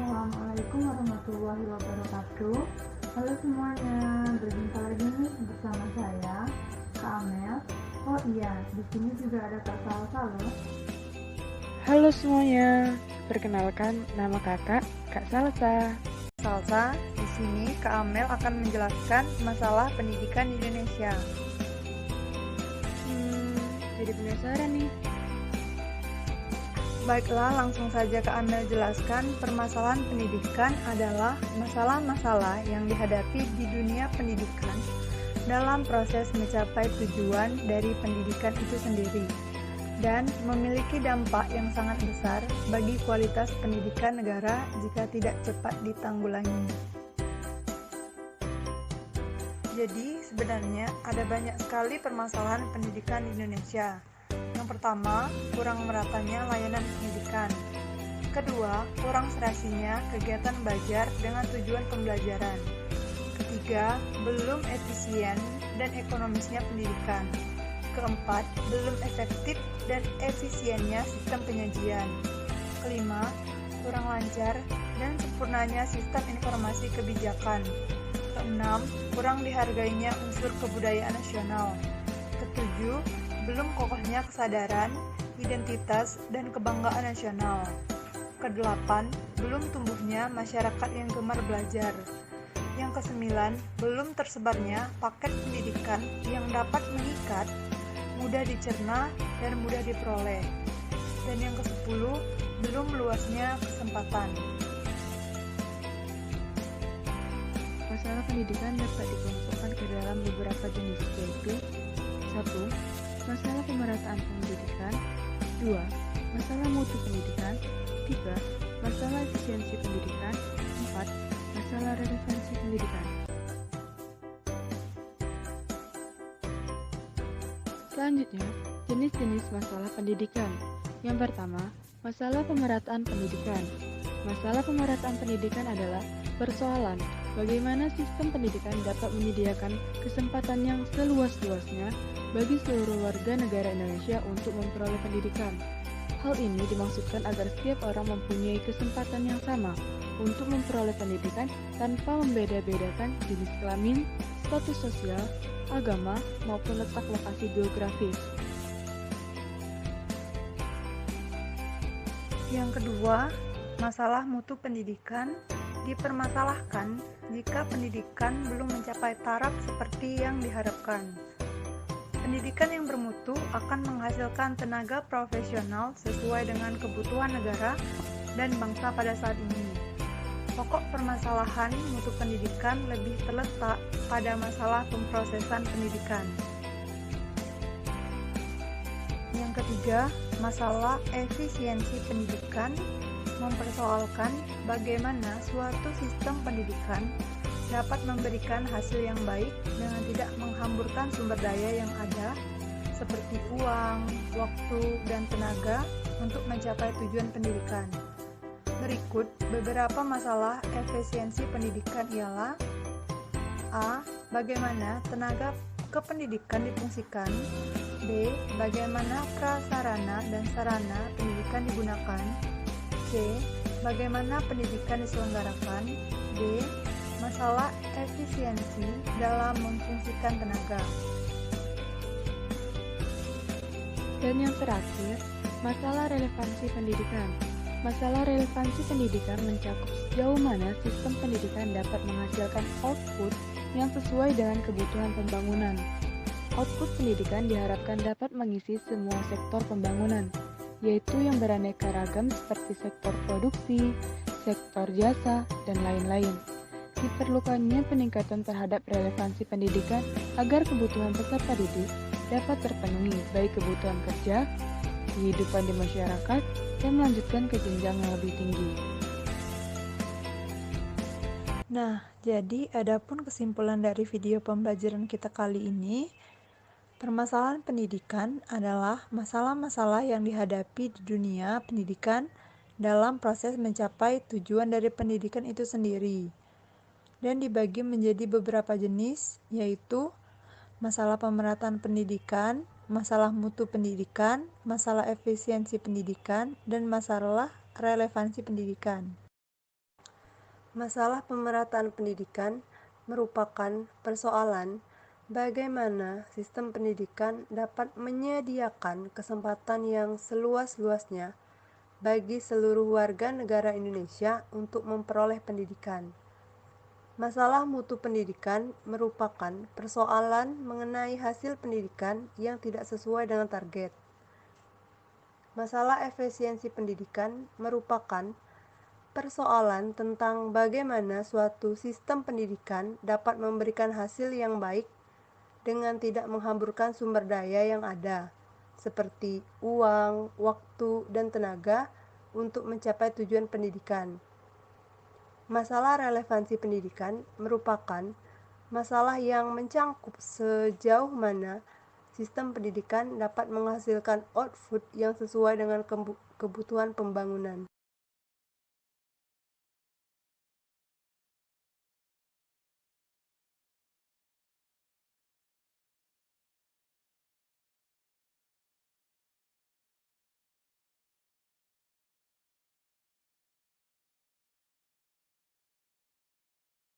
Assalamualaikum warahmatullahi wabarakatuh. Halo semuanya, berjumpa lagi nih bersama saya, Kak Amel. Oh iya, di sini juga ada Kak Salsa loh. Halo semuanya, perkenalkan nama kakak, Kak Salsa. Salsa, di sini Kak Amel akan menjelaskan masalah pendidikan di Indonesia. Jadi penasaran nih. Baiklah, langsung saja Kak Amel jelaskan. Permasalahan pendidikan adalah masalah-masalah yang dihadapi di dunia pendidikan dalam proses mencapai tujuan dari pendidikan itu sendiri dan memiliki dampak yang sangat besar bagi kualitas pendidikan negara jika tidak cepat ditanggulangi. Jadi, sebenarnya ada banyak sekali permasalahan pendidikan di Indonesia. Yang pertama, kurang meratanya layanan pendidikan. Kedua, kurang serasinya kegiatan belajar dengan tujuan pembelajaran. Ketiga, belum efisien dan ekonomisnya pendidikan. Keempat, belum efektif dan efisiennya sistem penyajian. Kelima, kurang lancar dan sempurnanya sistem informasi kebijakan. Keenam, kurang dihargainya unsur kebudayaan nasional. Ketujuh, belum kokohnya kesadaran, identitas, dan kebanggaan nasional. Kedelapan, belum tumbuhnya masyarakat yang gemar belajar. Yang kesembilan, belum tersebarnya paket pendidikan yang dapat mengikat, mudah dicerna, dan mudah diperoleh. Dan yang kesepuluh, belum luasnya kesempatan. Masalah pendidikan dapat dikelompokkan ke dalam beberapa jenis, yaitu 1. Masalah pemerataan pendidikan. 2. Masalah mutu pendidikan. 3. Masalah efisiensi pendidikan. 4. Masalah relevansi pendidikan. Selanjutnya, jenis-jenis masalah pendidikan. Yang pertama, masalah pemerataan pendidikan. Masalah pemerataan pendidikan adalah persoalan bagaimana sistem pendidikan dapat menyediakan kesempatan yang seluas-luasnya bagi seluruh warga negara Indonesia untuk memperoleh pendidikan. Hal ini dimaksudkan agar setiap orang mempunyai kesempatan yang sama untuk memperoleh pendidikan tanpa membeda-bedakan jenis kelamin, status sosial, agama, maupun letak lokasi geografis. Yang kedua, masalah mutu pendidikan dipermasalahkan jika pendidikan belum mencapai taraf seperti yang diharapkan. Pendidikan yang bermutu akan menghasilkan tenaga profesional sesuai dengan kebutuhan negara dan bangsa pada saat ini. Pokok permasalahan mutu pendidikan lebih terletak pada masalah pemrosesan pendidikan. Yang ketiga, masalah efisiensi pendidikan mempersoalkan bagaimana suatu sistem pendidikan dapat memberikan hasil yang baik dengan tidak menghamburkan sumber daya yang ada seperti uang, waktu, dan tenaga untuk mencapai tujuan pendidikan. Berikut beberapa masalah efisiensi pendidikan ialah: A. Bagaimana tenaga kependidikan difungsikan. B. Bagaimana prasarana dan sarana pendidikan digunakan. C. Bagaimana pendidikan diselenggarakan. D. Masalah efisiensi dalam memfungsikan tenaga. Dan yang terakhir, masalah relevansi pendidikan. Masalah relevansi pendidikan mencakup sejauh mana sistem pendidikan dapat menghasilkan output yang sesuai dengan kebutuhan pembangunan. Output pendidikan diharapkan dapat mengisi semua sektor pembangunan, yaitu yang beraneka ragam seperti sektor produksi, sektor jasa, dan lain-lain. Diperlukannya peningkatan terhadap relevansi pendidikan agar kebutuhan peserta didik dapat terpenuhi, baik kebutuhan kerja, kehidupan di masyarakat, dan melanjutkan ke jenjang yang lebih tinggi. Nah, jadi adapun kesimpulan dari video pembelajaran kita kali ini, permasalahan pendidikan adalah masalah-masalah yang dihadapi di dunia pendidikan dalam proses mencapai tujuan dari pendidikan itu sendiri, dan dibagi menjadi beberapa jenis, yaitu masalah pemerataan pendidikan, masalah mutu pendidikan, masalah efisiensi pendidikan, dan masalah relevansi pendidikan. Masalah pemerataan pendidikan merupakan persoalan bagaimana sistem pendidikan dapat menyediakan kesempatan yang seluas-luasnya bagi seluruh warga negara Indonesia untuk memperoleh pendidikan. Masalah mutu pendidikan merupakan persoalan mengenai hasil pendidikan yang tidak sesuai dengan target. Masalah efisiensi pendidikan merupakan persoalan tentang bagaimana suatu sistem pendidikan dapat memberikan hasil yang baik dengan tidak menghamburkan sumber daya yang ada, seperti uang, waktu, dan tenaga untuk mencapai tujuan pendidikan. Masalah relevansi pendidikan merupakan masalah yang mencangkup sejauh mana sistem pendidikan dapat menghasilkan output yang sesuai dengan kebutuhan pembangunan.